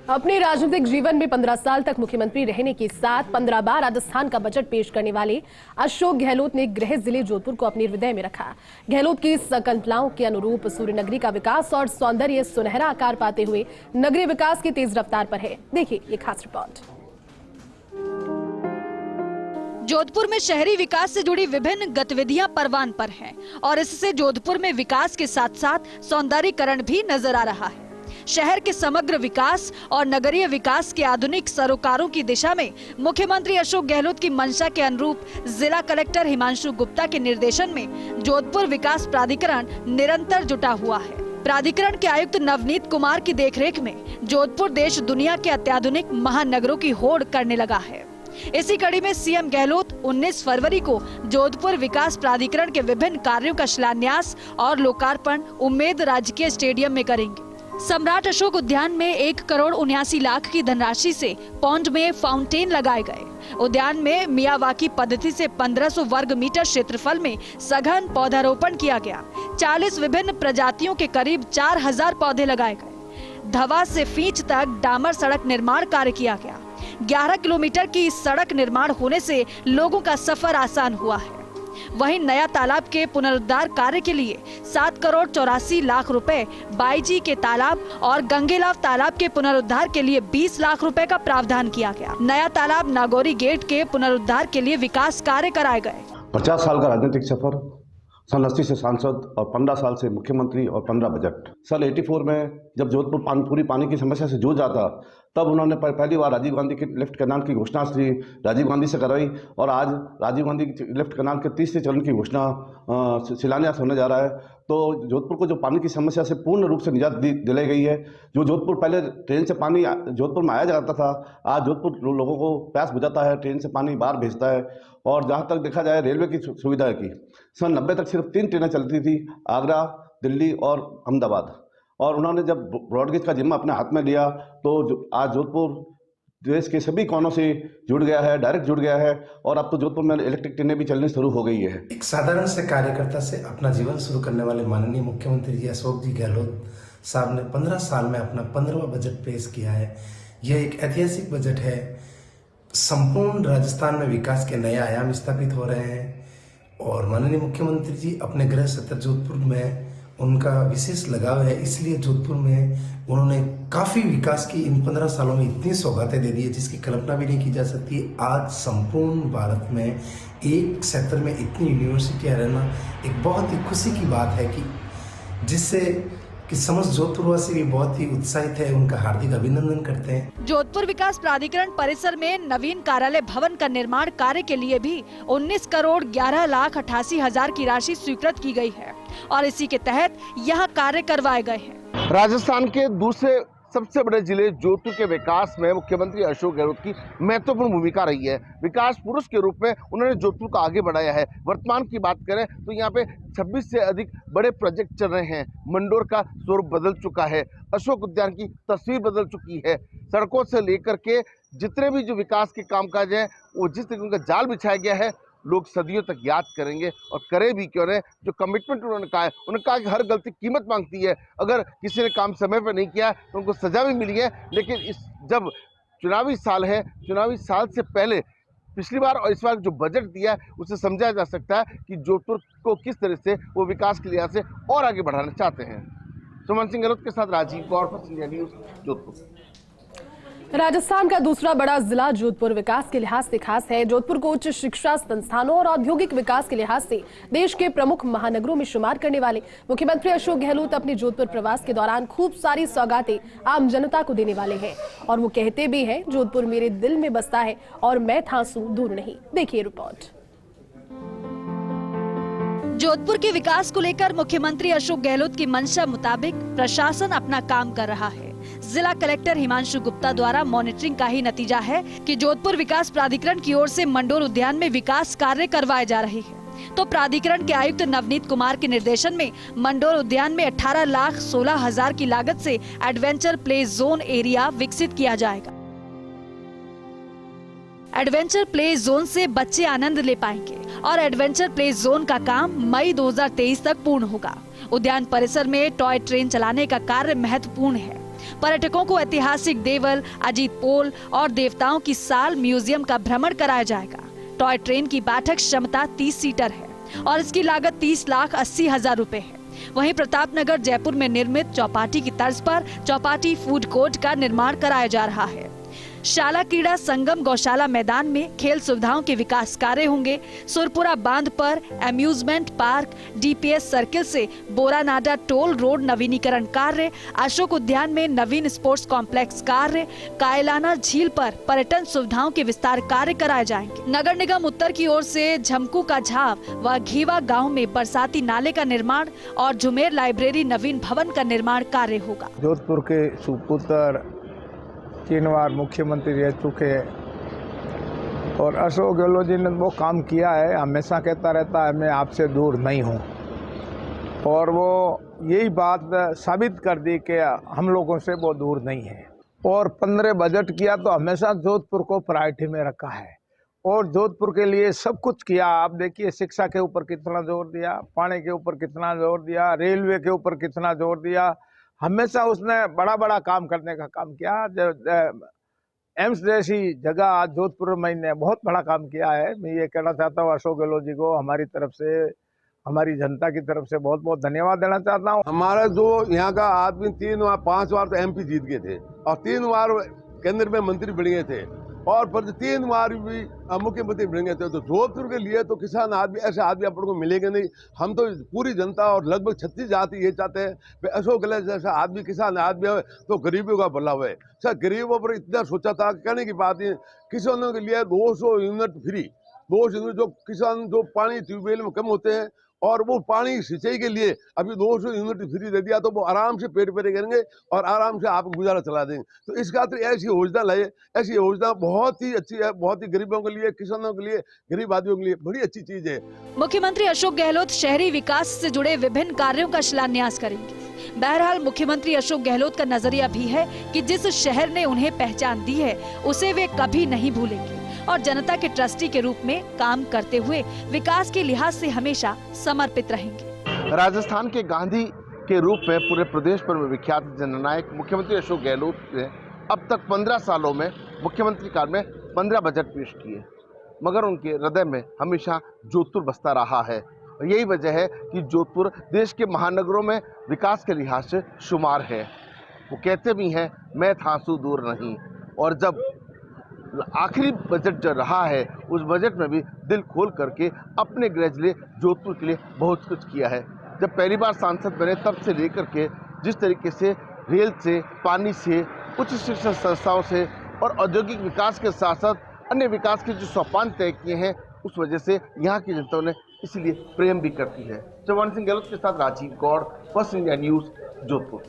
अपने राजनीतिक जीवन में 15 साल तक मुख्यमंत्री रहने के साथ 15 बार राजस्थान का बजट पेश करने वाले अशोक गहलोत ने गृह जिले जोधपुर को अपने हृदय में रखा। गहलोत की संकल्पनाओं के अनुरूप सूर्यनगरी का विकास और सौंदर्य सुनहरा आकार पाते हुए नगरीय विकास की तेज रफ्तार पर है। देखिए ये खास रिपोर्ट। जोधपुर में शहरी विकास से जुड़ी विभिन्न गतिविधियां परवान पर हैं और इससे जोधपुर में विकास के साथ साथ सौंदर्यीकरण भी नजर आ रहा है। शहर के समग्र विकास और नगरीय विकास के आधुनिक सरोकारों की दिशा में मुख्यमंत्री अशोक गहलोत की मंशा के अनुरूप जिला कलेक्टर हिमांशु गुप्ता के निर्देशन में जोधपुर विकास प्राधिकरण निरंतर जुटा हुआ है। प्राधिकरण के आयुक्त नवनीत कुमार की देखरेख में जोधपुर देश दुनिया के अत्याधुनिक महानगरों की होड़ करने लगा है। इसी कड़ी में सीएम गहलोत 19 फरवरी को जोधपुर विकास प्राधिकरण के विभिन्न कार्यों का शिलान्यास और लोकार्पण उम्मेद राजकीय स्टेडियम में करेंगे। सम्राट अशोक उद्यान में 1,79,00,000 की धनराशि से पौंड में फाउंटेन लगाए गए। उद्यान में मियावाकी पद्धति से 1500 वर्ग मीटर क्षेत्रफल में सघन पौधारोपण किया गया। 40 विभिन्न प्रजातियों के करीब 4000 पौधे लगाए गए। धवा से फींच तक डामर सड़क निर्माण कार्य किया गया। 11 किलोमीटर की इस सड़क निर्माण होने से लोगों का सफर आसान हुआ है। वहीं नया तालाब के पुनरुद्धार कार्य के लिए 7,84,00,000 रुपए, बाईजी के तालाब और गंगेलाव तालाब के पुनरुद्धार के लिए 20 लाख रुपए का प्रावधान किया गया। नया तालाब नागौरी गेट के पुनरुद्धार के लिए विकास कार्य कराए गए। 50 साल का राजनीतिक सफर, सन 80 से सांसद और 15 साल से मुख्यमंत्री और 15 बजट। सन 84 में जब जोधपुर पूरी पानी की समस्या से जूझ रहा था, तब उन्होंने पहली बार राजीव गांधी के लिफ्ट कैनाल की घोषणा श्री राजीव गांधी से करवाई और आज राजीव गांधी लिफ्ट कैनाल के तीसरे चरण की घोषणा शिलान्यास होने जा रहा है। तो जोधपुर को जो पानी की समस्या से पूर्ण रूप से निजात दिलाई गई है। जो जोधपुर पहले ट्रेन से पानी जोधपुर में आया जाता था, आज जोधपुर लोगों को प्यास बुझाता है, ट्रेन से पानी बाहर भेजता है। और जहाँ तक देखा जाए रेलवे की सुविधा की, सन 90 तक सिर्फ 3 ट्रेनें चलती थी, आगरा, दिल्ली और अहमदाबाद। और उन्होंने जब ब्रॉडगेज का जिम्मा अपने हाथ में लिया तो आज जोधपुर देश के सभी कोनों से जुड़ गया है, डायरेक्ट जुड़ गया है। और अब तो जोधपुर में इलेक्ट्रिक ट्रेनें भी चलनी शुरू हो गई है। एक साधारण से कार्यकर्ता से अपना जीवन शुरू करने वाले माननीय मुख्यमंत्री जी अशोक जी गहलोत साहब ने 15 साल में अपना 15वां बजट पेश किया है। यह एक ऐतिहासिक बजट है। संपूर्ण राजस्थान में विकास के नए आयाम स्थापित हो रहे हैं और माननीय मुख्यमंत्री जी अपने गृह क्षेत्र जोधपुर में उनका विशेष लगाव है, इसलिए जोधपुर में उन्होंने काफ़ी विकास की इन 15 सालों में इतनी सौगातें दे दी है जिसकी कल्पना भी नहीं की जा सकती। आज संपूर्ण भारत में एक क्षेत्र में इतनी यूनिवर्सिटियाँ रहना एक बहुत ही खुशी की बात है जिससे कि समस्त जोधपुरवासी भी बहुत ही उत्साहित है। उनका हार्दिक अभिनंदन करते हैं। जोधपुर विकास प्राधिकरण परिसर में नवीन कार्यालय भवन का निर्माण कार्य के लिए भी 19,11,88,000 की राशि स्वीकृत की गई है और इसी के तहत यह कार्य करवाए गए हैं। राजस्थान के दूसरे सबसे बड़े जिले जोधपुर के विकास में मुख्यमंत्री अशोक गहलोत की महत्वपूर्ण भूमिका रही है। विकास पुरुष के रूप में उन्होंने जोधपुर को आगे बढ़ाया है। वर्तमान की बात करें तो यहाँ पे 26 से अधिक बड़े प्रोजेक्ट चल रहे हैं। मंडोर का स्वरूप बदल चुका है, अशोक उद्यान की तस्वीर बदल चुकी है। सड़कों से लेकर के जितने भी जो विकास के कामकाज हैं, वो जिस तरीके का जाल बिछाया गया है, लोग सदियों तक याद करेंगे और करे भी क्यों नहीं। जो कमिटमेंट उन्होंने कहा कि हर गलती कीमत मांगती है। अगर किसी ने काम समय पर नहीं किया तो उनको सजा भी मिली है। लेकिन जब चुनावी साल है, चुनावी साल से पहले पिछली बार और इस बार जो बजट दिया है उसे समझा जा सकता है कि जोधपुर को किस तरह से वो विकास के लिहाज से और आगे बढ़ाना चाहते हैं। सुमन सिंह गहलोत के साथ राजीव गौर, इंडिया न्यूज़, जोधपुर। राजस्थान का दूसरा बड़ा जिला जोधपुर विकास के लिहाज से खास है। जोधपुर को उच्च शिक्षा संस्थानों और औद्योगिक विकास के लिहाज से देश के प्रमुख महानगरों में शुमार करने वाले मुख्यमंत्री अशोक गहलोत अपने जोधपुर प्रवास के दौरान खूब सारी सौगातें आम जनता को देने वाले हैं और वो कहते भी हैं, जोधपुर मेरे दिल में बसता है और मैं थांसू दूर नहीं। देखिए रिपोर्ट। जोधपुर के विकास को लेकर मुख्यमंत्री अशोक गहलोत की मंशा मुताबिक प्रशासन अपना काम कर रहा है। जिला कलेक्टर हिमांशु गुप्ता द्वारा मॉनिटरिंग का ही नतीजा है कि जोधपुर विकास प्राधिकरण की ओर से मंडोर उद्यान में विकास कार्य करवाए जा रहे हैं। तो प्राधिकरण के आयुक्त नवनीत कुमार के निर्देशन में मंडोर उद्यान में 18,16,000 की लागत से एडवेंचर प्ले जोन एरिया विकसित किया जाएगा। एडवेंचर प्ले जोन से बच्चे आनंद ले पाएंगे और एडवेंचर प्ले जोन का काम मई 2023 तक पूर्ण होगा। उद्यान परिसर में टॉय ट्रेन चलाने का कार्य महत्वपूर्ण है। पर्यटकों को ऐतिहासिक देवल, अजीत पोल और देवताओं की साल म्यूजियम का भ्रमण कराया जाएगा। टॉय ट्रेन की बैठक क्षमता 30 सीटर है और इसकी लागत 30,80,000 रुपए है। वहीं प्रतापनगर जयपुर में निर्मित चौपाटी की तर्ज पर चौपाटी फूड कोर्ट का निर्माण कराया जा रहा है। शाला क्रीड़ा संगम गौशाला मैदान में खेल सुविधाओं के विकास कार्य होंगे। सुरपुरा बांध पर एम्यूजमेंट पार्क, डीपीएस सर्किल से बोरानाडा टोल रोड नवीनीकरण कार्य, अशोक उद्यान में नवीन स्पोर्ट्स कॉम्प्लेक्स कार्य, कायलाना झील पर पर्यटन सुविधाओं के विस्तार कार्य कराए जाएंगे। नगर निगम उत्तर की ओर से झमकू का झाव व घीवा गाँव में बरसाती नाले का निर्माण और झुमेर लाइब्रेरी नवीन भवन का निर्माण कार्य होगा। जोधपुर के सुपुत्र 3 बार मुख्यमंत्री रह चुके हैं और अशोक गहलोत जी ने वो काम किया है, हमेशा कहता रहता है मैं आपसे दूर नहीं हूँ, और वो यही बात साबित कर दी कि हम लोगों से वो दूर नहीं है। और 15 बजट किया तो हमेशा जोधपुर को प्रायोरिटी में रखा है और जोधपुर के लिए सब कुछ किया। आप देखिए शिक्षा के ऊपर कितना जोर दिया, पानी के ऊपर कितना जोर दिया, रेलवे के ऊपर कितना जोर दिया। हमेशा उसने बड़ा बड़ा काम करने का काम किया। एम्स जैसी जगह आज जोधपुर में ने बहुत बड़ा काम किया है। मैं ये कहना चाहता हूँ अशोक गहलोत जी को हमारी तरफ से, हमारी जनता की तरफ से बहुत बहुत धन्यवाद देना चाहता हूँ। हमारा जो यहाँ का आदमी 3 बार 5 बार तो एमपी जीत गए थे और 3 बार केंद्र में मंत्री बन गए थे और पर 3 बार भी मुख्यमंत्री बन गए थे। तो जोधपुर के लिए तो किसान आदमी, ऐसे आदमी अपन को मिलेंगे नहीं। हम तो पूरी जनता और लगभग 36 जाति ये चाहते हैं कि अशोक गहलोत जैसा आदमी, किसान आदमी है तो गरीबों का भला हुए। सर गरीबों पर इतना सोचा था, कहने की बात है, किसानों के लिए 200 यूनिट फ्री, 200 यूनिट जो किसान जो पानी ट्यूबवेल में कम होते हैं और वो पानी सिंचाई के लिए अभी 200 यूनिट फ्री दे दिया तो वो आराम से पेट पेरे करेंगे और आराम से आप गुजारा चला देंगे। तो इस खातिर ऐसी योजना लाए। ऐसी योजना बहुत ही अच्छी है, बहुत ही गरीबों के लिए, किसानों के लिए, गरीब आदमियों के लिए बड़ी अच्छी चीज है। मुख्यमंत्री अशोक गहलोत शहरी विकास से जुड़े विभिन्न कार्यों का शिलान्यास करेंगे। बहरहाल मुख्यमंत्री अशोक गहलोत का नजरिया भी है कि जिस शहर ने उन्हें पहचान दी है उसे वे कभी नहीं भूलेंगे और जनता के ट्रस्टी के रूप में काम करते हुए विकास के लिहाज से हमेशा समर्पित रहेंगे। राजस्थान के गांधी के रूप में पूरे प्रदेश पर विख्यात जननायक मुख्यमंत्री अशोक गहलोत ने अब तक 15 सालों में मुख्यमंत्री काल में 15 बजट पेश किए, मगर उनके हृदय में हमेशा जोधपुर बसता रहा है। और यही वजह है कि जोधपुर देश के महानगरों में विकास के लिहाज से शुमार है। वो कहते भी हैं मैं थांसू दूर नहीं। और जब आखिरी बजट जो रहा है उस बजट में भी दिल खोल करके अपने गृह जिले जोधपुर के लिए बहुत कुछ किया है। जब पहली बार सांसद बने तब से लेकर के जिस तरीके से रेल से, पानी से, उच्च शिक्षण संस्थाओं से और औद्योगिक विकास के साथ साथ अन्य विकास के जो सोपान तय किए हैं, उस वजह से यहाँ की जनता ने इसलिए प्रेम भी करती है। चौहान सिंह गहलोत के साथ Rajiv Gaur, First India News, Jodhpur.